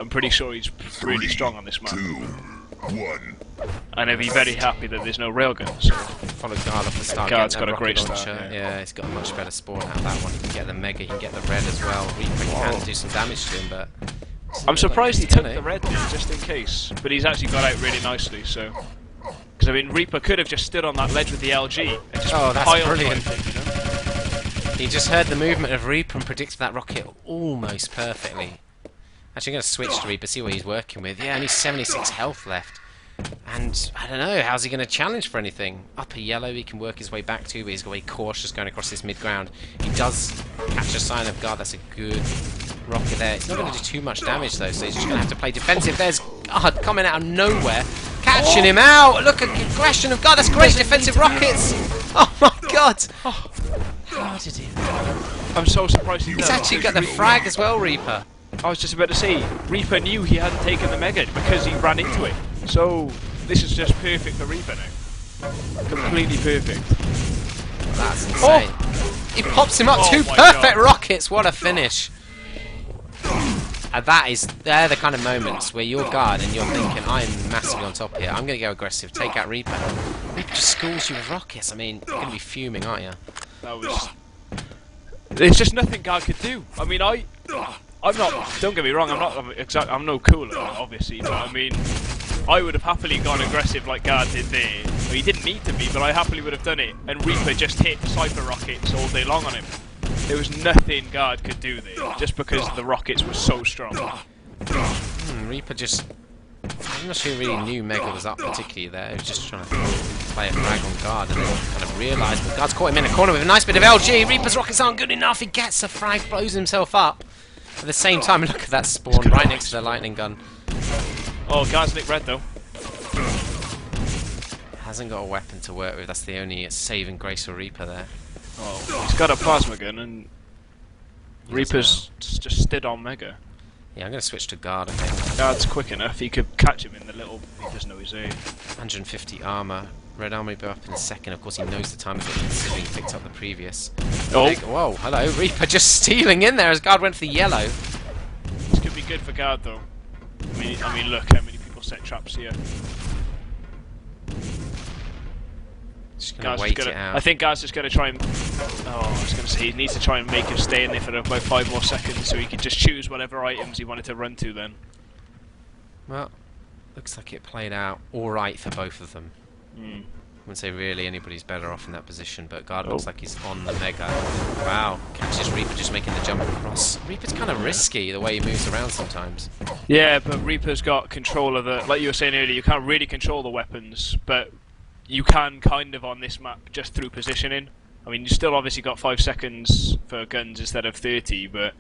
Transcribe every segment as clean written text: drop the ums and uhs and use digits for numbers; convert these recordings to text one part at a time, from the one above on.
I'm pretty sure he's really strong on this map. 2, 1. And he'll be very happy that there's no railgun. So Follow guard off the start. Guard's get that got a great rocket start, launcher. yeah. Yeah, he's got a much better spawn out of that one. He can get the mega, he can get the red as well. Reaper can do some damage to him, but I'm surprised he took Can the red there, just in case. But he's actually got out really nicely, so... Because, I mean, Reaper could have just stood on that ledge with the LG and just Oh, that's piled brilliant. everything, you know? He just heard the movement of Reaper and predicted that rocket almost perfectly. Actually, I'm going to switch to Reaper, see what he's working with. Yeah, only 76 health left. And, I don't know, how's he going to challenge for anything? Upper yellow he can work his way back to, but he's got to be cautious going across this mid-ground. He does catch a sign of guard, that's a good rocket there. It's not going to do too much damage, though, so he's just going to have to play defensive. There's guard coming out of nowhere, catching him out! Look at the aggression of guard, that's great defensive rockets! Oh my god! How did he... I'm so surprised He's actually got the frag as well, Reaper. I was just about to say, Reaper knew he hadn't taken the Mega because he ran into it. So, this is just perfect for Reaper now. Completely perfect. That's insane. Oh. He pops him up, two my perfect God. rockets, what a finish. And they're the kind of moments where you're guard and you're thinking, I'm massively on top here, I'm going to go aggressive, take out Reaper. Reaper just schools you with rockets, I mean, you're going to be fuming, aren't you? That was... There's just nothing guard could do. I mean, I'm not, don't get me wrong, I'm no cooler, obviously, but I mean, I would have happily gone aggressive like guard did there. Well, he didn't need to be, but I happily would have done it, and Reaper just hit Cypher rockets all day long on him. There was nothing guard could do there, just because the rockets were so strong. Reaper just... I'm not sure he really knew Mega was up particularly there, he was just trying to play a frag on guard and then kind of realised, but guard's caught him in a corner with a nice bit of LG, Reaper's rockets aren't good enough, he gets a frag, blows himself up. At the same time, look at that spawn right next to the lightning gun. Oh, guard's nicked red though. Hasn't got a weapon to work with, that's the only saving grace for Reaper there. Oh, he's got a plasma gun and Reaper's just stood on Mega. Yeah, I'm going to switch to guard, I think. Guard's quick enough, he could catch him in the little... He doesn't know he's there. 150 armour. Red armour will be up in a second. Of course, he knows the time of it considering he picked up the previous. Oh! Whoa, hello. Reaper just stealing in there as guard went for the yellow. This could be good for guard though. I mean, look how many people set traps here. Just going to wait it out. I think guard's just going to try and... Oh, I was going to say, he needs to try and make him stay in there for about 5 more seconds so he could just choose whatever items he wanted to run to then. Well, looks like it played out alright for both of them. Mm. I wouldn't say really anybody's better off in that position, but guard looks like he's on the Mega. Wow, catches Reaper just making the jump across. Reaper's kind of risky the way he moves around sometimes. Yeah, but Reaper's got control of the... Like you were saying earlier, you can't really control the weapons, but you can kind of on this map just through positioning. I mean, you still obviously got 5 seconds for guns instead of 30, but...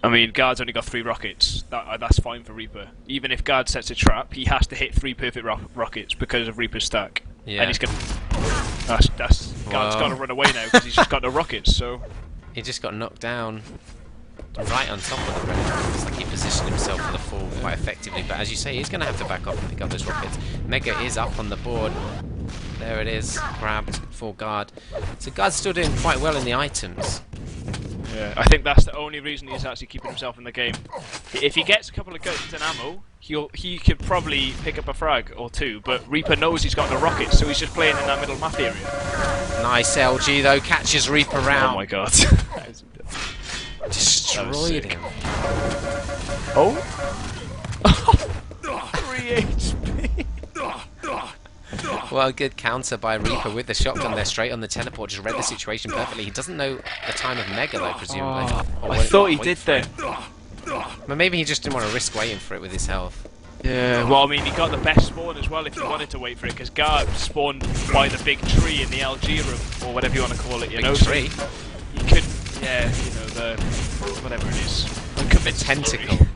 I mean, guard's only got 3 rockets. That's fine for Reaper. Even if guard sets a trap, he has to hit 3 perfect rockets because of Reaper's stack. Yeah. And he's gonna... Guard's got to run away now because he's just got no rockets, so... He just got knocked down right on top of the red. It's like he positioned himself for the fall quite effectively, but as you say, he's going to have to back off and pick up those rockets. Mega is up on the board. There it is, grabbed for guard. So guard's still doing quite well in the items. Yeah, I think that's the only reason he's actually keeping himself in the game. If he gets a couple of guns and ammo, he could probably pick up a frag or 2, but Reaper knows he's got the rockets, so he's just playing in that middle map area. Nice LG though, catches Reaper out. Oh my god. Destroyed him. Oh? 3 HP. Well, good counter by Reaper with the shotgun there, straight on the teleport, just read the situation perfectly. He doesn't know the time of Mega though, presumably. I thought he did then. But maybe he just didn't want to risk waiting for it with his health. Yeah, well I mean he got the best spawn as well if he wanted to wait for it, because guard spawned by the big tree in the LG room, or whatever you want to call it, you know? Tree? So you could, yeah, you know, the, whatever it is. The tentacle.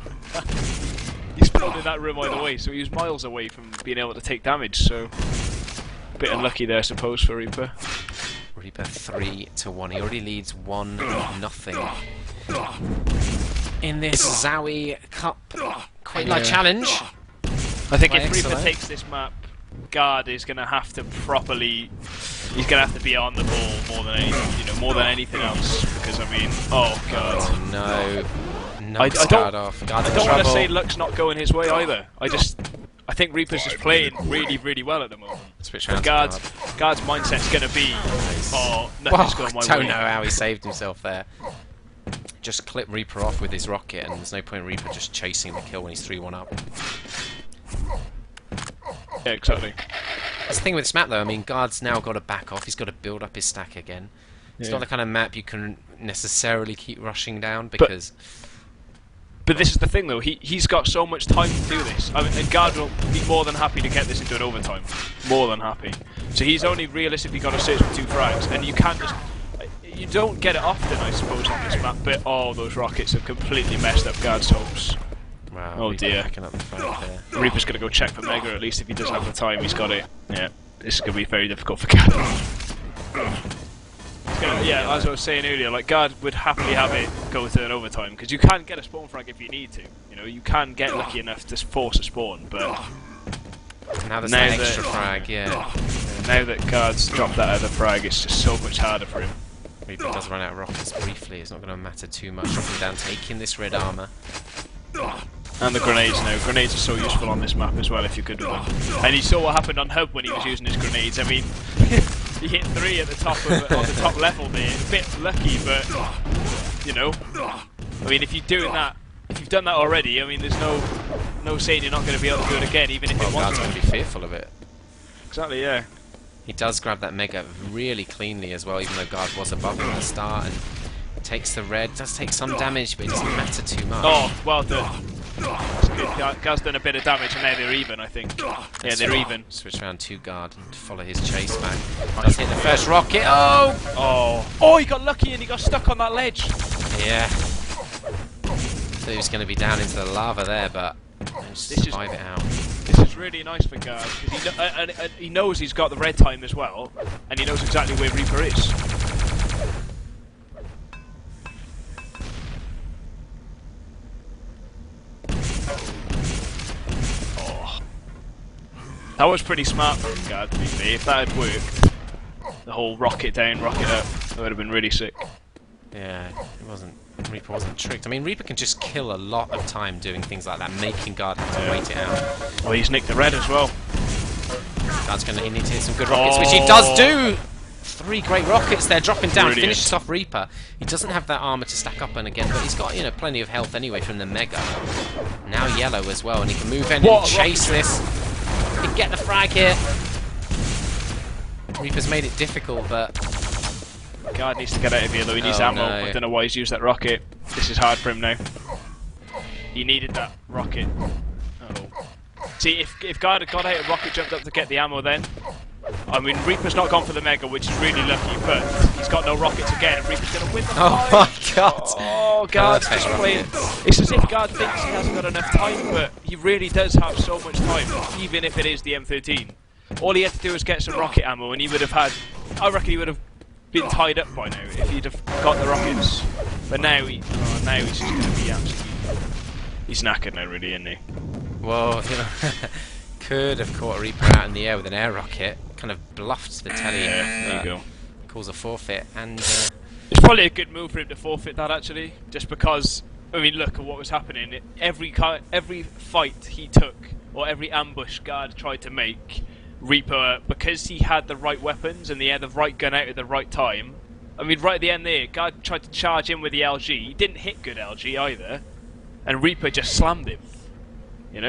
He spawned in that room either way, so he was miles away from being able to take damage, so... A bit unlucky there, I suppose, for Reaper. Reaper 3-1. He already leads 1-0 in this Zowie Cup Quake Challenge. I think if Reaper takes this map, guard is going to have to properly... He's going to have to be on the ball more than anything, more than anything else. Because, I mean, oh god. Oh no. Knocks Guard off. Guard's I in don't want to trouble. say luck's not going his way either. I think Reaper's just playing really, really well at the moment. Switch around to Guard's Guard. mindset's going to be, oh, Well, nothing's going my I don't way. know how he saved himself there. Just clip Reaper off with his rocket, and there's no point in Reaper just chasing the kill when he's 3-1 up. Yeah, exactly. That's the thing with this map, though. I mean, Guard's now got to back off. He's got to build up his stack again. It's not the kind of map you can necessarily keep rushing down because. But this is the thing, though. He's got so much time to do this. I mean, and Guard will be more than happy to get this into an overtime. More than happy. So he's only realistically got to search for 2 frags, and you can't just. You don't get it often, I suppose, on this map. But those rockets have completely messed up Guard's hopes. Wow, Oh dear. Picking up the front there. Reaper's going to go check for Mega, at least if he doesn't have the time. He's got it. Yeah, this is going to be very difficult for Guard. Yeah, as I was saying earlier, like Guard would happily have it go to an overtime because you can get a spawn frag if you need to. You know, you can get lucky enough to force a spawn, but now there's that extra frag, yeah. Now that Guard's dropped that other frag, it's just so much harder for him. Reaper does run out of rockets briefly. It's not going to matter too much. Dropping down, taking this red armor. And the grenades now. Grenades are so useful on this map as well if you're good with them. And you saw what happened on Hub when he was using his grenades. I mean, he hit 3 at the top on the top level there. A bit lucky, but you know. I mean, if you're doing that, if you've done that already, I mean, there's no saying you're not going to be able to do it again, even if it Guard's wants going to. to be fearful of it. Exactly, yeah. He does grab that Mega really cleanly as well, even though Guard was above him at the start, and takes the red. Does take some damage, but it doesn't matter too much. Oh, well done. That's good. Guard's done a bit of damage, and now they're even, I think. Yeah, they're even. Switch around to Guard and follow his chase back. Does hit the first rocket. Oh! Oh, he got lucky and he got stuck on that ledge. Yeah. Thought he was going to be down into the lava there, but managed to survive it out. This is really nice for Guard because and he knows he's got the red time as well, and he knows exactly where Reaper is. Oh, that was pretty smart from Guard to be fair. If that had worked, the whole rocket down, rocket up, that would have been really sick. Yeah, Reaper wasn't tricked. I mean, Reaper can just kill a lot of time doing things like that, making Guard have to wait it out. Oh, he's nicked the red as well. Guard's going to need to hit some good rockets, which he does do! 3 great rockets there, dropping down, Brilliant. finishes off Reaper. He doesn't have that armor to stack up on again, but he's got, you know, plenty of health anyway from the Mega. Now yellow as well, and he can move in and chase this. He can get the frag here. Reaper's made it difficult, but Guard needs to get out of here though, he needs ammo. No. I don't know why he's used that rocket. This is hard for him now. He needed that rocket. Oh. See, if Guard had got out and rocket jumped up to get the ammo then, I mean, Reaper's not gone for the Mega, which is really lucky, but he's got no rockets again, and Reaper's going to win the fight. my god! Oh, Guard's just playing. It's as if Guard thinks he hasn't got enough time, but he really does have so much time, even if it is the M13. All he had to do was get some rocket ammo, and he would have had. I reckon he would have been tied up by now if he'd have got the rockets. But now he's just going to be absolutely. He's knackered now, really, isn't he? Well, you know, could have caught Reaper out in the air with an air rocket. Kind of bluffed the telly. Yeah, there you go. Calls a forfeit, and It's probably a good move for him to forfeit that, actually, just because. I mean, look at what was happening. Every fight he took, or every ambush Guard tried to make, Reaper, because he had the right weapons and he had the right gun out at the right time. I mean, right at the end there, Guard tried to charge in with the LG. He didn't hit good LG either, and Reaper just slammed him.